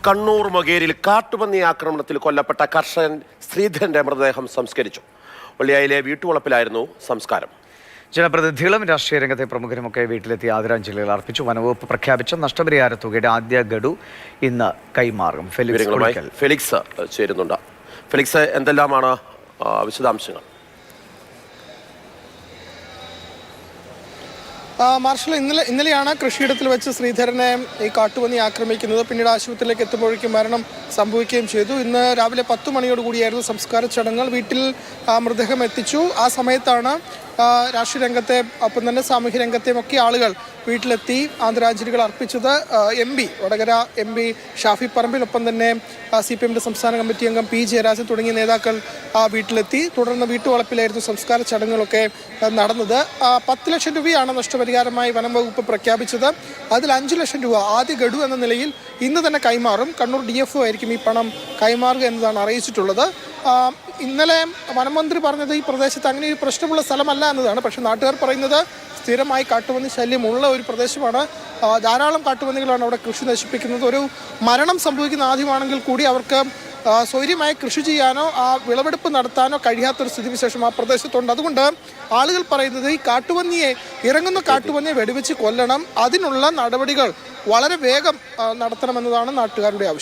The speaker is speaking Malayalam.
കണ്ണൂർ മൊകേരിയിൽ കാട്ടുപന്നി ആക്രമണത്തിൽ കൊല്ലപ്പെട്ട കർഷകൻ ശ്രീധരന്റെ മൃതദേഹം സംസ്കരിച്ചു. വെള്ളിയായിലെ വീട്ടുവളപ്പിലായിരുന്നു സംസ്കാരം. ജനപ്രതിനിധികളും രാഷ്ട്രീയ രംഗത്തെ പ്രമുഖരുമൊക്കെ വീട്ടിലെത്തി ആദരാഞ്ജലികൾ അർപ്പിച്ചു. വനവകുപ്പ് പ്രഖ്യാപിച്ച നഷ്ടപരിഹാര തുകയുടെ ആദ്യ ഗഡു ഇന്ന് കൈമാറും. ഫെലിക്സ് ചേരുന്നുണ്ട്. ഫെലിക്സ്, എന്തെല്ലാമാണ് വിശദാംശങ്ങൾ? മാർഷൽ, ഇന്നലെയാണ് കൃഷിയിടത്തിൽ വെച്ച് ശ്രീധരനെ ഈ കാട്ടുപന്നി ആക്രമിക്കുന്നത്. പിന്നീട് ആശുപത്രിയിലേക്ക് എത്തുമ്പോഴേക്കും മരണം സംഭവിക്കുകയും ചെയ്തു. ഇന്ന് രാവിലെ 10 മണിയോടുകൂടിയായിരുന്നു സംസ്കാര ചടങ്ങുകൾ. വീട്ടിൽ മൃതദേഹം എത്തിച്ചു. ആ സമയത്താണ് രാഷ്ട്രീയ രംഗത്തെ ഒപ്പം തന്നെ സാമൂഹ്യ രംഗത്തെയും ഒക്കെ ആളുകൾ വീട്ടിലെത്തി ആദരാഞ്ജലികൾ അർപ്പിച്ചത്. വടകര എം പി ഷാഫി പറമ്പിൽ, ഒപ്പം തന്നെ CPMന്റെ സംസ്ഥാന കമ്മിറ്റി അംഗം P ജയരാജൻ തുടങ്ങിയ നേതാക്കൾ വീട്ടിലെത്തി. തുടർന്ന് വീട്ടുവളപ്പിലായിരുന്നു സംസ്കാര ചടങ്ങുകളൊക്കെ നടന്നത്. 10 ലക്ഷം രൂപയാണ് നഷ്ടപരിഹാരമായി വനം വകുപ്പ് പ്രഖ്യാപിച്ചത്. അതിൽ 5 ലക്ഷം രൂപ ആദ്യ ഗഡു എന്ന നിലയിൽ ഇന്ന് തന്നെ കൈമാറും. കണ്ണൂർ DFO ആയിരിക്കും ഈ പണം കൈമാറുക എന്നതാണ് അറിയിച്ചിട്ടുള്ളത്. ഇന്നലെ വനമന്ത്രി പറഞ്ഞത് ഈ പ്രദേശത്ത് അങ്ങനെ ഒരു പ്രശ്നമുള്ള സ്ഥലമല്ല എന്നതാണ്. പക്ഷേ നാട്ടുകാർ പറയുന്നത് സ്ഥിരമായി കാട്ടുപന്നി ശല്യമുള്ള ഒരു പ്രദേശമാണ്. ധാരാളം കാട്ടുപന്നികളാണ് അവിടെ കൃഷി നശിപ്പിക്കുന്നത്. ഒരു മരണം സംഭവിക്കുന്ന ആദ്യമാണെങ്കിൽ കൂടി അവർക്ക് സ്വൈര്യമായി കൃഷി ചെയ്യാനോ വിളവെടുപ്പ് നടത്താനോ കഴിയാത്തൊരു സ്ഥിതിവിശേഷം ആ പ്രദേശത്തുണ്ട്. അതുകൊണ്ട് ആളുകൾ പറയുന്നത് ഈ ഇറങ്ങുന്ന കാട്ടുപന്നിയെ വെടിവെച്ച് കൊല്ലണം, അതിനുള്ള നടപടികൾ വളരെ വേഗം നടത്തണമെന്നതാണ് നാട്ടുകാരുടെ ആവശ്യം.